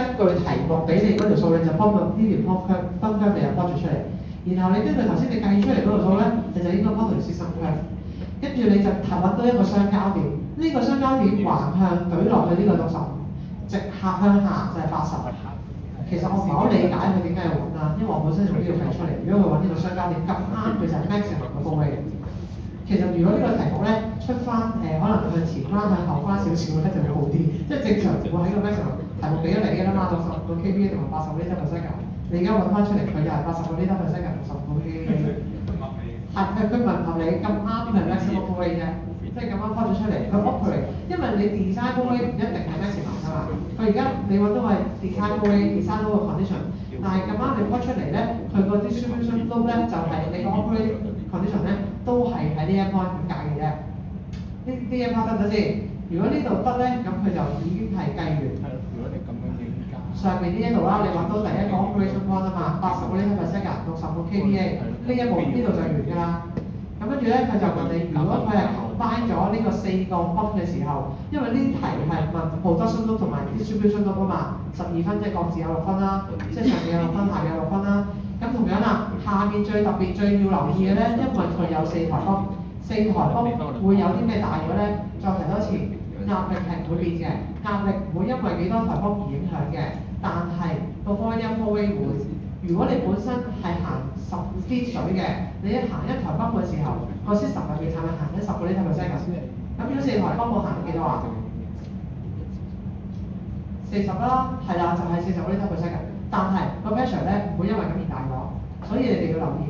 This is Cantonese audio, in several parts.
根據題目俾你嗰條數，你就幫呢條 pump curve 你就 plot 咗出嚟。然後你根據頭先你計出嚟嗰條數咧，你就應該 plot 條 system curve。跟住你就揾到一個相交點，呢、個相交點橫向舉落去呢個65，直向下就係80。其實我唔係好理解佢點解要揾啦，因為我本身用呢個計出嚟。如果佢揾呢個相交點咁啱，佢就係 maximum 嘅 flow rate。其實如果呢個題目咧出翻可能向前翻向後翻少少咧就會好啲，即係正常會喺個 maximum 題目俾咗你㗎啦嘛，65個 kPa 同埋80個 liter per second，你而家揾翻出嚟佢又係80個 liter per second 同15個 kPa。係佢問合理咁啱係 maximum flow rate 啫，即係咁啱開咗出嚟，佢 operate， 因為你 design flow rate 唔一定係 maximum 㗎嘛。佢而家你揾到係 design flow rate、design flow condition， 但係咁啱你開出嚟咧，佢個 distribution flow 咧就係你個 operate condition 咧都係喺呢一 point 咁計嘅啫。呢一 point 得唔得先？如果呢度得咧，咁佢就已經係計完。係咯，如果你咁樣嘅上面呢一度啦，你揾到第一個 operation point 啊嘛，80個 liter per second， 60個 kPa， 呢一步呢度就完㗎啦。咁跟住咧，佢就問你，如果佢係 combine 咗呢個4個 pump 嘅時候，因為呢題係問 production load 同埋 distribution load 啊嘛，12分即係各自有6分啦，即係上面有6分，下面有6分啦。咁同樣啦，下面最特別最要留意嘅咧，因為佢有4台 pump，4台 pump 會有啲咩大咗咧？再提多次，壓力係唔會變嘅，壓力唔會因為幾多台 pump 而影響嘅，但係個 volume flow rate 會。如果你本身係行10 feet 水嘅，你一行一台 pump 嘅時候，個 system 入面係咪行緊10個 liter per second？ 咁如果4台 pump 我行幾多啊？40啦，係啦，就係40個 liter per second。但係個 pressure 咧唔會因為咁而大咗，所以你哋要留意。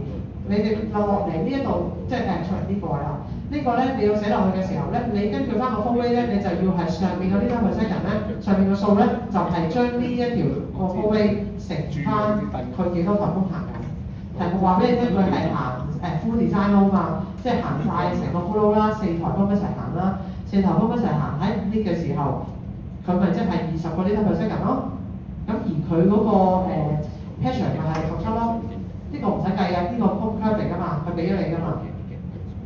你哋落嚟呢一度，即係出嚟呢個位啦。呢個咧你要寫落去嘅時候咧，你根據翻個 flow rate 咧，你就要係上面嗰啲 liter per second 咧，上面個數咧就係將呢一條個 flow rate 乘翻佢幾多台風行緊。題目話俾你聽，佢係行full design load 嘛，即係行晒成個 full load 啦，4台風一齊行啦，4台風一齊行喺呢嘅時候，佢咪即係20個 liter per second 咯。咁而佢嗰個pressure 咪係67咯。呢個唔使計嘅，呢個 pump curve 嚟㗎嘛，佢俾咗你㗎嘛。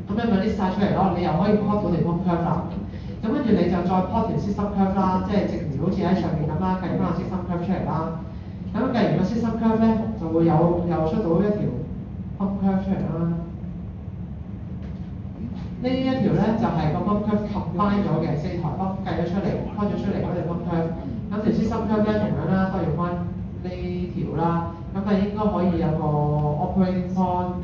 咁你咪 list 曬出嚟咯，你又可以 plot 到條 pump curve 啦。咁跟住你就再 plot 條 system curve 啦，即係正如好似喺上面咁啦，計翻個 system curve 出嚟啦。咁計完個 system curve 咧，就會又出到一條 pump curve 出嚟啦。呢一條咧就係個 pump curve combine 咗嘅4台 pump 計咗出嚟 ，plot 咗出嚟嗰條 pump curve。咁條 system curve 咧同樣啦，都用翻呢條啦。咁啊應該可以有個 operating point，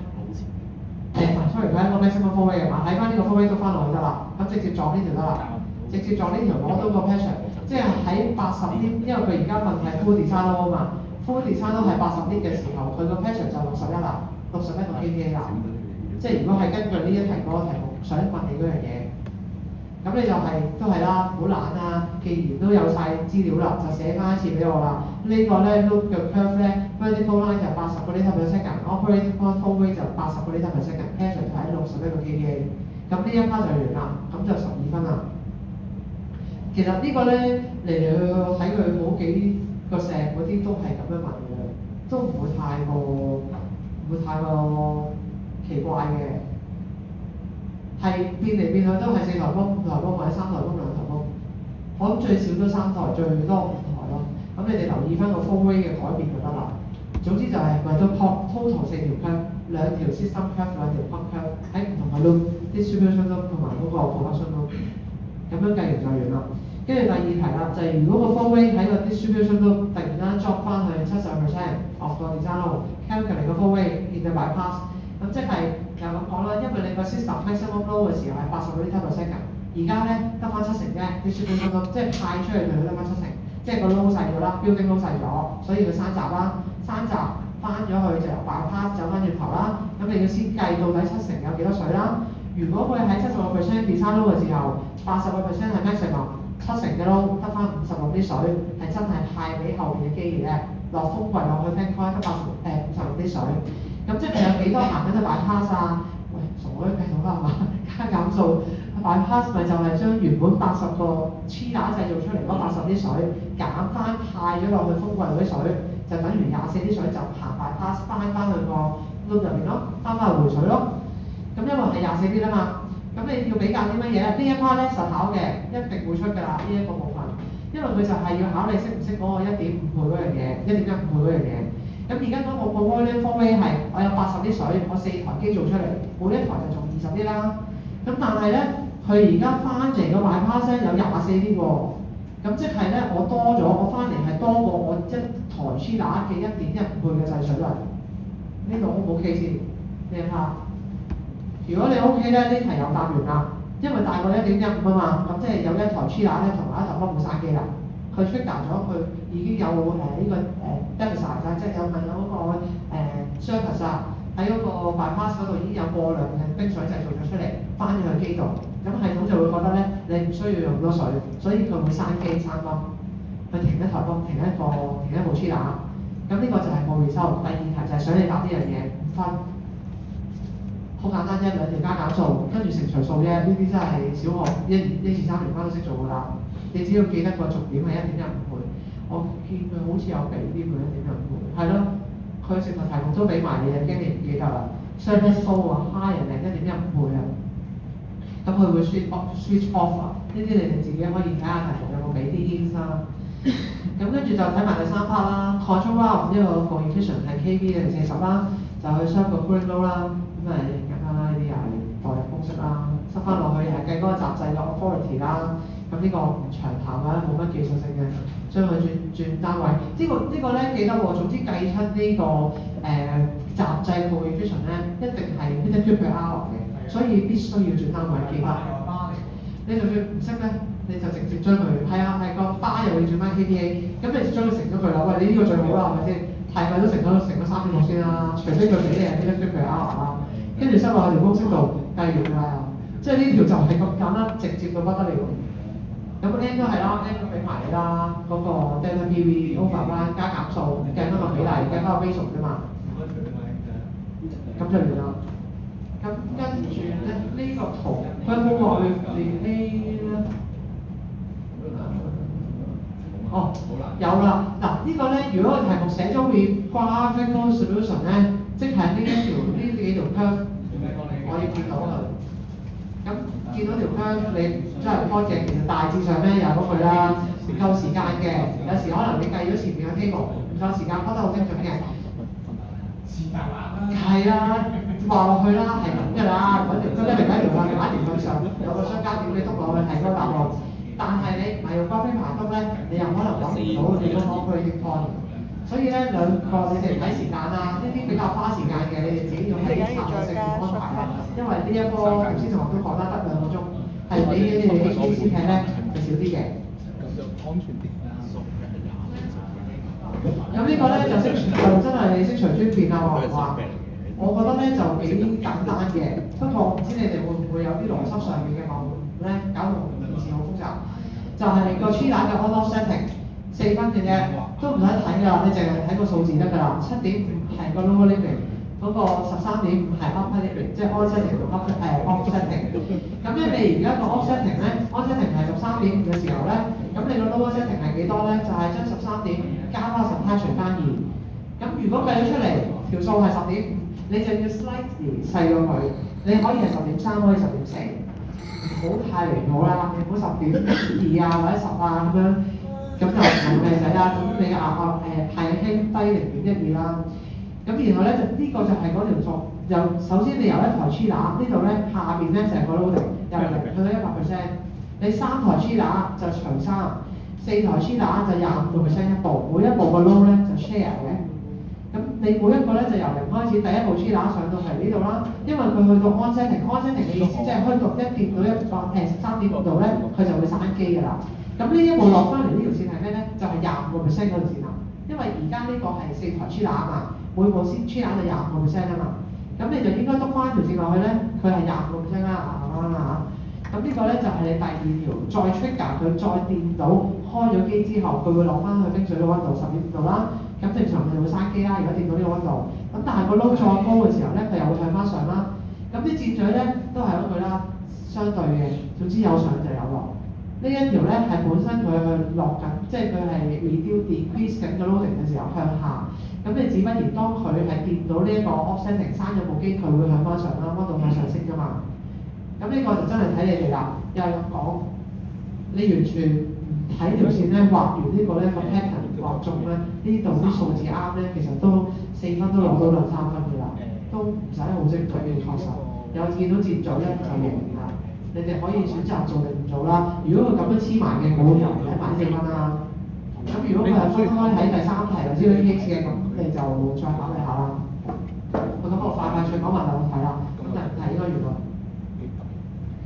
sorry 佢係一個 maximum flow rate 嘛，睇翻呢個 flow rate 都翻落去得啦，咁直接撞呢條得啦，直接撞呢條攞到個 pressure， 即係喺80 lit， 因為佢而家問係 full design load 啊嘛 ，full design load 係80 lit 嘅時候，佢個 pressure 就61啦，61個 kPa 啦，即係如果係根據呢一題嗰個題目想問你嗰樣嘢。咁你就都係啦，好懶啊！既然都有晒資料啦，就寫翻一次俾我啦。呢個咧 load 嘅 curve 咧 vertical line 就80個 liter per second，operating point flow rate 就80個 liter per second，pressure 就喺61個 kPa。咁呢一 part 就完啦，咁就12分啦。其實呢個咧嚟嚟去去睇佢好幾個石嗰啲都係咁樣問嘅，都唔會太過奇怪嘅。係變嚟變去都係4台風、5台風或者3台風、2台風，我諗最少都3台，最多5台咯。咁你哋留意翻個 flow rate 嘅改變就得啦。總之就係為咗 total 4條 curve， 2條 system curve， 2條 pump curve 喺唔同嘅 load、distribution load 同埋嗰個 production load， 咁樣計完就完啦。跟住第二題啦，就係如果個 flow rate 喺個 distribution load 突然間 drop 翻去70% of the design load，calculate 個 flow rate in the bypass。咁即係又咁講啦，因為你個 system maximum flow 嘅時候係80個 liter per second， 而家咧得翻70%啫 ，distribution load 即係派出去佢得翻70%，即係個 load 細咗啦 ，building load 細咗，所以佢山閘啦，山閘翻咗去就由 bypass 走翻轉頭啦。咁你要先計到底70%有幾多水啦。如果佢喺70% design load 嘅時候，80% 係 maximum，70% 嘅 load 得翻56啲水，係真係派俾後邊嘅機嘅，落風櫃落去 tank point 得56啲水。咁即係有幾多行緊就 bypass 啊？喂，傻咗計到啦係嘛？加減數 bypass 咪就係將原本80個黐打製造出嚟嗰80啲水減翻派咗落去風櫃嗰啲水，就等於24啲水就行 bypass 翻去個 loop 入邊咯，翻去回水咯。咁因為係24啲啊嘛，咁你要比較啲乜嘢咧？呢一 part 咧實考嘅，一定會出㗎啦，呢一個部分。因為佢就係要考你識唔識嗰個1.5倍嗰樣嘢，1.15倍嗰樣嘢。咁而家嗰個 boiling point 係我有80啲水，我4台機做出嚟，每一台就做20啲啦。咁但係咧，佢而家翻嚟個 bypass 有24啲喎。咁即係咧，我多咗，我翻嚟係多過我一台 chiller 嘅1.15倍嘅製水量。呢度 O 唔 OK先？你睇下。如果你 OK 咧，呢題又答完啦，因為大過1.15啊嘛，咁即係有一台 chiller 咧同埋一台幫冇閂機啦。佢 trigger 咗，佢已經有呢個deficit 即係有嗰個surplus 喺嗰個 bypass 嗰度已經有過量嘅冰水製造咗出嚟，翻咗去機度，咁系統就會覺得咧你唔需要用咁多水，所以佢會閂機閂泵，去停一台泵，停一部 chiller。咁呢個就係冇回收。第二題就係想你答呢樣嘢5分，好簡單啫，兩條加減數，跟住乘除數啫。呢啲真係小學1、2、3年班都識做㗎啦。你只要記得個重點係1.15倍。我見佢好似有俾啲佢1.15倍，係咯，佢成個題目都俾埋你，驚你唔記得啦。Surface flow 啊 ，higher than 1.15倍啊。咁佢會 switch off 啊。呢啲你哋自己可以睇下題目有冇俾啲 hints 啦。咁跟住就睇埋第3 part 啦 ，control valve 呢個 coefficient 係 kV 嘅40啦，就去 serve 個 cooling load 啦。咁簡單啦，呢啲又係代入公式啦，塞翻落去又係計嗰個閘掣嘅 authority 啦。咁呢個唔長談啦，冇乜技術性嘅，將佢轉單位。呢個咧記得喎，總之計出呢個閘掣 coefficient 咧，一定係 meter cube per hour 嘅，所以必須要轉單位記得。你就算唔識咧，你就直接將佢係個巴又要轉翻 kVA， 咁你就將佢乘咗佢啦。喂，你呢個最好啦，係咪先？係咪都乘咗3.6先啦？除非佢俾你係 meter cube per hour 啦，跟住塞落去條公式度計完㗎啦。即係呢條就係咁簡單，直接到不得了。咁 N 都係啦 ，N 都俾埋你啦，嗰個 delta PV over 啦，加減數計翻個比例，計翻個 ratio 啫嘛。咁就完啦。咁跟住咧，呢個圖佢有冇話連 A 咧？哦，有啦。嗱，呢個咧，如果個題目寫咗 graphical solution 咧，即係呢幾條 curve， 我要見到佢。咁見到條 curve， 你真係開鏡，其實大致上咧又係嗰句啦，夠時間嘅。有時可能你計咗前面嘅 table， 唔夠時間，覺得好精準嘅。係啊，話落去啦，係咁㗎啦。嗰條 curve 一定喺條啦，擺條向上，有個相交點，你篤落去係嗰個答案。但係你唔係用 graphic 排督咧，你又可能揾唔到你嗰個 operating point。所以咧，兩個你哋睇時間啦，呢啲比較花時間嘅，你哋自己要喺策略性安排啦。因為呢一科頭先同學都講啦，得2個鐘，係比你哋 HPC 劇咧係少啲嘅。安全啲。咁呢個咧就真係識隨專變啊！話，我覺得咧就幾簡單嘅，不過唔知你哋會唔會有啲邏輯上面嘅謬誤咧，搞到件事好複雜。就係個 chiller 嘅 on-off setting 4分嘅啫，都唔使睇㗎，你淨係睇個數字得㗎啦。7.5係個 lower limit， 嗰個13.5係 upper limit， 即係 on setting 同 off setting。咁咧你而家個 off setting 咧 ，on setting 係13.5嘅時候咧，咁你個 lower setting 係幾多咧？就係將13.5加翻10除翻2。咁如果計咗出嚟條數係10.5，你就要 slightly 細過佢，你可以係10.3，可以10.4。唔好太離譜啦，你唔好10.2啊或者10啊咁樣，咁就唔係咩仔啦。咁你排輕低0.12啦。咁然後咧就呢個就係嗰條數，就首先你由一台 chiller 呢度咧下邊咧成個 loading 由0去到100%，你3台 chiller 就除3，4台 chiller 就25% 一部，每一部個 load 咧就 share 嘅。咁你每一個咧就由0開始，第一部 chiller 上到係呢度啦，因為佢去到 on setting 嘅意思即係開到一掂到13.5度咧，佢就會閂機㗎啦。咁呢一步落翻嚟呢條線係咩咧？就係25%嗰條線啦。因為而家呢個係4台 chiller 啊嘛，每部 chiller 就25%啊嘛。咁你就應該篤翻條線落去咧，佢係25%啦，啱唔啱啊？咁呢個咧就係你第2條，再 trigger 佢再掂到開咗機之後，佢會落翻去冰水嘅溫度10.5度啦。咁正常佢就會閂機啦。如果掂到呢個溫度，咁但係個 load 再高嘅時候咧，佢又會向翻上啦。咁啲箭嘴咧都係嗰句啦，相對嘅，總之有上就有落。呢一條咧係本身佢去落緊，即係佢係 decrease 緊個 loading 嘅時候向下。咁你自不然當佢係掂到呢一個 offsetting 閂咗部機，佢會向翻上啦，溫度向上升㗎嘛。咁呢個就真係睇你哋啦，又係咁講，你完全唔睇睇條線咧畫完呢個咧個 pattern 畫中咧，呢度啲數字啱咧，其實都4分都攞到2-3分㗎啦，都唔使好精準嘅確實。有見到節奏咧就贏啦。你哋可以選擇做定唔做啦。如果佢咁樣黐埋嘅，冇理由唔使買4分啦。咁如果佢係分開喺第3題或者啲 case 嘅，咁你就再考慮下啦。咁我快脆講埋第6題啦。咁第5題應該完啦。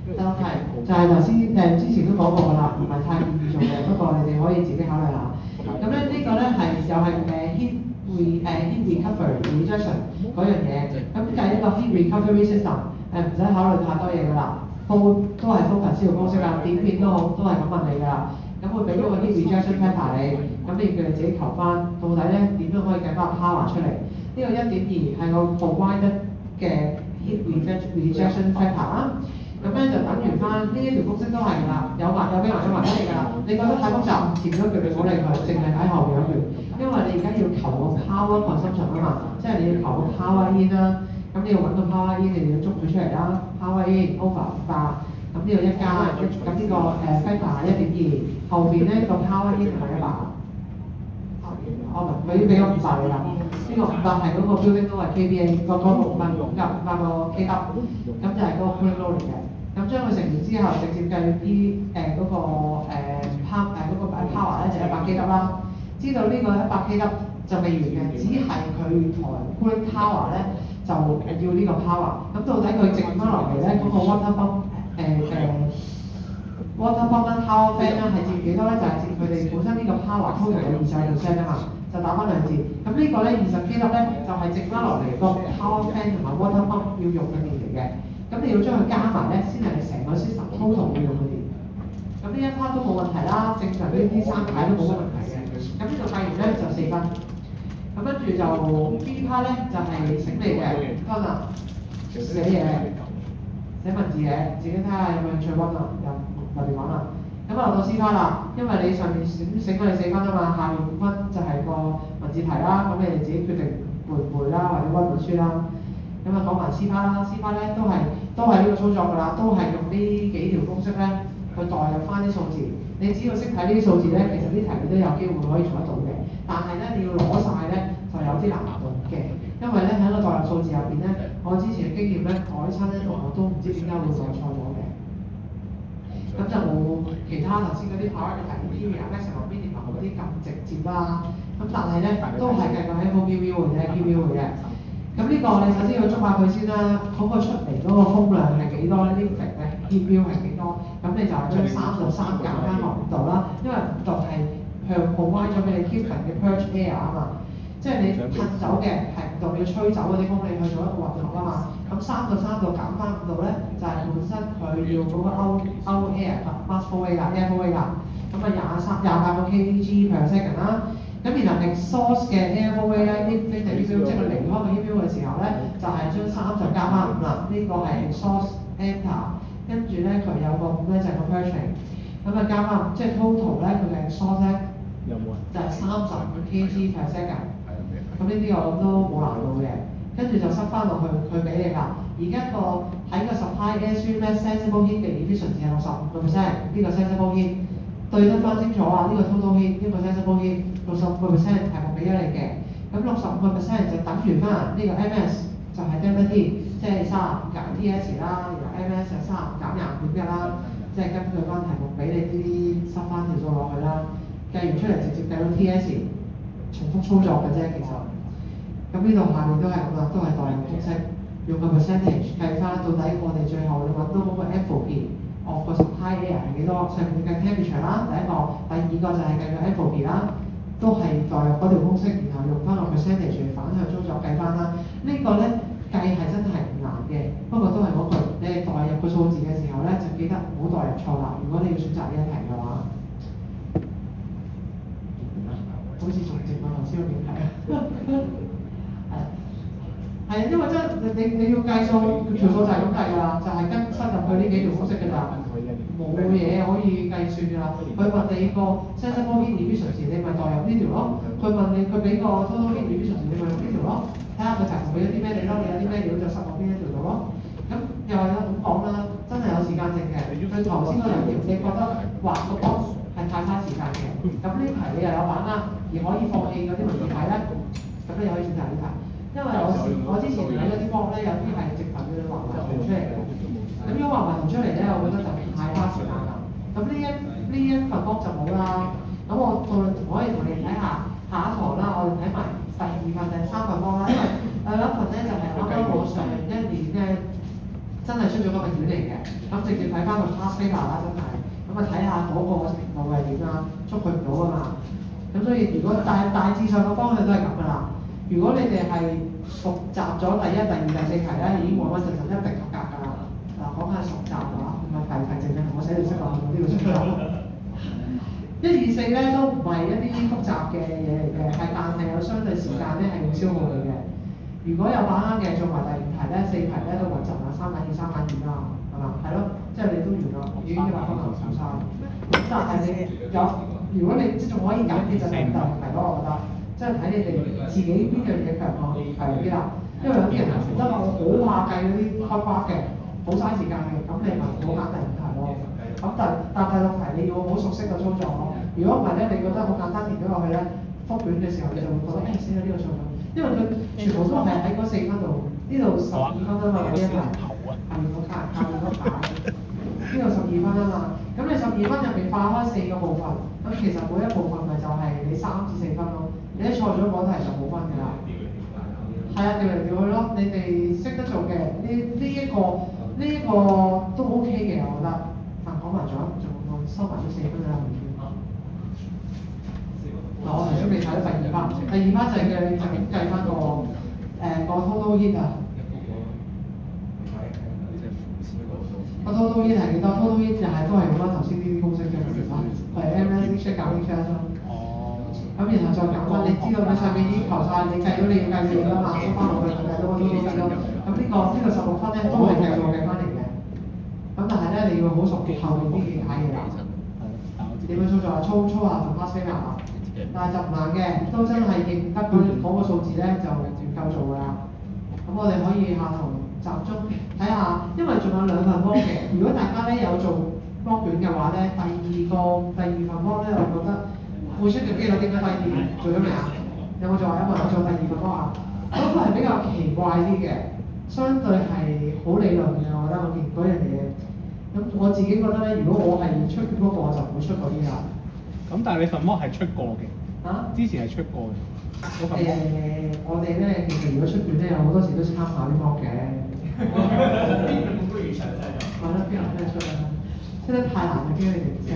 第6題就係頭先之前都講過㗎啦，唔係太建議做嘅，不過你哋可以自己考慮下。咁咧呢個咧係又係heat recovery rejection 嗰樣嘢。咁計一個 heat recovery system， 唔使考慮太多嘢㗎啦，都係 focus 呢個公式啦，點變都好，都係咁問你㗎啦。咁會俾咗個 heat rejection paper 你，咁你叫你自己求翻，到底咧點樣可以計翻 power 出嚟？呢個1.2係個 provided 嘅 heat rejection paper 啦。咁咧就等於翻呢一條公式都係㗎啦，有埋有俾埋有埋俾你㗎啦。你覺得太複雜，前嗰句你唔好理佢，淨係睇後邊嗰句，因為你而家要求個 power consumption 啊嘛，即係你要求個 power in 啦。咁你要揾個 power in，你要捉佢出嚟啦。power in over 500，咁呢度1加，咁呢個factor 1.2，後邊咧個 power in 係100。佢俾咗500你啦。呢個500係嗰個 building load 係 KVA，個500個 KW，咁就係嗰個 cooling load 嚟嘅。咁將佢乘完之後，直接計嗰個 power 咧就100 KW 啦。知道呢個100 KW 就未完嘅，只係佢台 cooling tower 咧就要呢個 power。咁到底佢剩翻落嚟咧嗰個 water pump tower fan 咧係佔幾多咧？就係佔佢哋本身呢個 power total 嘅25%啊嘛，就打翻2字。咁呢個咧20 KW 咧就係剩翻落嚟個 power fan 同埋 water pump 要用嘅電嚟嘅。咁你要將佢加埋咧，先係你成個 system total 要用嘅電。咁呢一 part 都冇問題啦，正常呢啲3解都冇乜問題嘅。咁呢度計完咧就4分。咁跟住就 B part 咧就係醒你嘅分啦，寫嘢、寫文字嘅，自己睇下有冇興趣温啦，又特別玩啦。咁落到 C part 啦，因為你上面醒咗你4分啊嘛，下面5分就係個文字題啦，咁你哋自己決定背唔背啦，或者温本書啦。咁啊講埋 C part 啦 ，C part 咧都係呢個操作㗎啦，都係用呢幾條公式咧去代入翻啲數字。你只要識睇呢啲數字咧，其實呢題你都有機會可以做得到嘅。但係咧你要攞晒咧就有啲難度嘅，因為咧喺個代入數字入邊咧，我之前嘅經驗咧改親咧我都唔知點解會改錯咗嘅。咁就冇其他頭先嗰啲 priority criteria、maximum、minimum 嗰啲咁直接啦。咁但係咧都係計個 FOPV 或者 PV 嘅。咁呢個你首先要捉下佢先啦，嗰個出嚟嗰個風量係幾多咧？呢個值咧 PV 係幾多？咁你就係將3度3減翻落5度啦，因為5度係向 provide 咗俾你 Kelvin 嘅 purge air 啊嘛，即係你噴走嘅係5度要吹走嗰啲風你去做一個運行啊嘛。咁3度減翻5度咧，就係本身佢要嗰個 out air mass flow rate 啦 ，air flow rate 啦。咁啊28個 kg per second 啦。咁然後 exhaust 嘅 air flow rate 咧，呢即係佢離開個 heat flow 嘅時候咧，就係將3就加翻5啦。呢個係 exhaust enter， 跟住咧佢有個5咧就係個 purging， 咁啊加翻即係 total 咧佢嘅 exhaust 咧就係35 kg per second。咁呢啲我諗都冇難度嘅，跟住就塞翻落去佢俾你啦。而家個喺個 supply air stream 咧 sensible heat 嘅 efficiency 係65%，呢個 sensible heat 對得翻清楚啊！呢個 total heat，呢個 sensible heat 65%係冇俾咗你嘅。咁65%就等於翻呢個 ms 就係 delta T， 即係35減 TS 啦，然後 ms 就35減25.1啦，即係根據翻題目俾你呢啲塞翻條數落去啦。計完出嚟直接計到 TS， 重複操作嘅啫其實。咁呢度下面都係咁啦，都係代入公式，用個 percentage 計翻到底我哋最後你揾到嗰個 FOP of 個 supply air 係幾多？上面計 temperature 啦，第一個，第二個就係計個 FOP 啦，都係代入嗰條公式，然後用翻個 percentage 嚟反向操作計翻啦。呢個咧計係真係唔難嘅，不過都係嗰句，你哋代入個數字嘅時候咧，就記得唔好代入錯啦。如果你要選擇呢一題嘅話，好似仲直過頭先個點題啊！係啊，因為真你要計數，條數就係咁計㗎啦，就係跟塞入去呢幾條公式㗎咋，冇嘢可以計算㗎啦。佢問你個 sensible heat efficiency， 你咪代入呢條咯。佢問你佢俾個 total heat efficiency， 你咪用呢條咯。睇下個題目俾咗啲咩你咯，你有啲咩料就塞落邊一條度咯。咁又係咁講啦，真係有時間性嘅。佢頭先嗰兩條，你覺得畫個 box 係太嘥時間嘅。咁呢題你又有把握，而可以放棄嗰啲文字題咧，咁你又可以選擇呢題。因為我之前睇嗰啲 blog 咧，有啲係直憑佢畫埋圖出嚟嘅。咁如果畫埋圖出嚟咧，我覺得就太花時間啦。咁呢一份 blog 就冇啦。咁我可以同你睇下一堂啦，我哋睇埋第2份、第3份 blog 啦，因為有一份咧就係啱啱我上1年咧真係出咗嗰份卷嚟嘅。咁直接睇翻個 past paper 啦，真係。咁啊睇下嗰個程度係點啦，捉佢唔到啊嘛。咁所以如果大致上個方向都係咁噶啦。如果你哋係熟習咗第1、第2、第4題咧，已經穩穩陣陣一定合格㗎啦。嗱，講緊熟習嘅話，唔係題正嘅，我寫到識講呢個出咗。1、2、4咧都唔係一啲複雜嘅嘢嚟嘅，但係有相對時間咧係會消耗你嘅。如果有把握嘅，做埋第2題咧、4題咧都穩陣啦，3/2、3/2啦，係嘛？係咯，即係你都完啦，已經100分夠數晒。咁但係你有，如果你即仲可以揀啲就第2題咯，我覺得。即係睇你哋自己邊樣嘢強項係啲啦，因為有啲人係得我好怕計嗰啲開關嘅，好嘥時間嘅，咁你咪唔好揀第2題咯。咁但第6題你要好熟悉個操作咯。如果唔係咧，你覺得好簡單填咗落去咧，復卷嘅時候你就會覺得死咗呢個錯誤，因為佢全部都係喺嗰4分度，呢度12分啊嘛，呢一題下面個卡，下面個牌，呢度12分啊嘛。咁你12分入面化開4個部分，咁其實每一部分咪就係你3至4分咯。你一錯咗嗰題就冇分㗎啦。係啊，調嚟調去咯。你哋識得做嘅呢一個都 OK 嘅，我覺得。講埋咗，仲收埋咗4分啦。嗱，我頭先未睇到第2 part，第2 part 就係嘅，就咁計翻個total hit 啊。個 total hit 係幾多 ？total hit 就係都係用翻頭先呢啲公式嘅，其實係 MSE check 減 check 咯。咁然後再減翻，你知道你上面已經求晒，你計到你要計數㗎嘛，收翻落去計到嗰啲咯。咁呢個16分咧都係計數計翻嚟嘅。咁但係咧你要好熟後面啲嘢解嘅啦。點樣操作啊？操下同 past paper 啊。但係就唔難嘅，都真係認得嗰個數字咧就夠做㗎啦。咁我哋可以下堂集中睇下，因為仲有2份 blog 嘅。如果大家咧有做 blog 卷嘅話咧，第2份 blog 咧，我覺得會出嘅機率應該低啲。做咗未啊？有冇做啊？有冇人做第2份 blog 啊？嗰個係比較奇怪啲嘅，相對係好理論嘅。我覺得我見嗰樣嘢。咁我自己覺得咧，如果我係出卷嗰個，我就唔會出嗰啲啦。咁但係你份 blog 係出過嘅？啊？之前係出過嘅。我哋咧其實如果出卷咧，有好多時都參考啲 blog 嘅。邊個都要詳細咗。係咯，邊個咩出啊？出得太難就驚你哋唔識。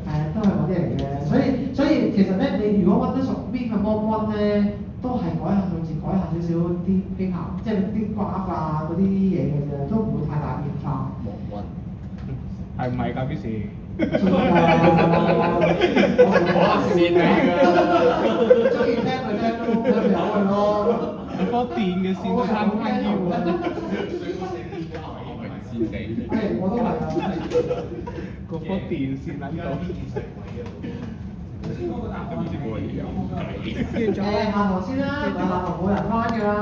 係啊，都係嗰啲嚟嘅。所以其實咧，你如果揾得熟邊個 blog 咧，都係改下數字，改下少少啲機械，即係啲graph啊嗰啲嘢嘅啫，都唔會太大變化。係唔係㗎？邊時？我線嚟㗎。中意聽咪聽咯，有咪有佢咯。你科電嘅線都攤開腰啊！我都係啊。個科電線撚到。下堂先啦，下堂冇人翻㗎啦。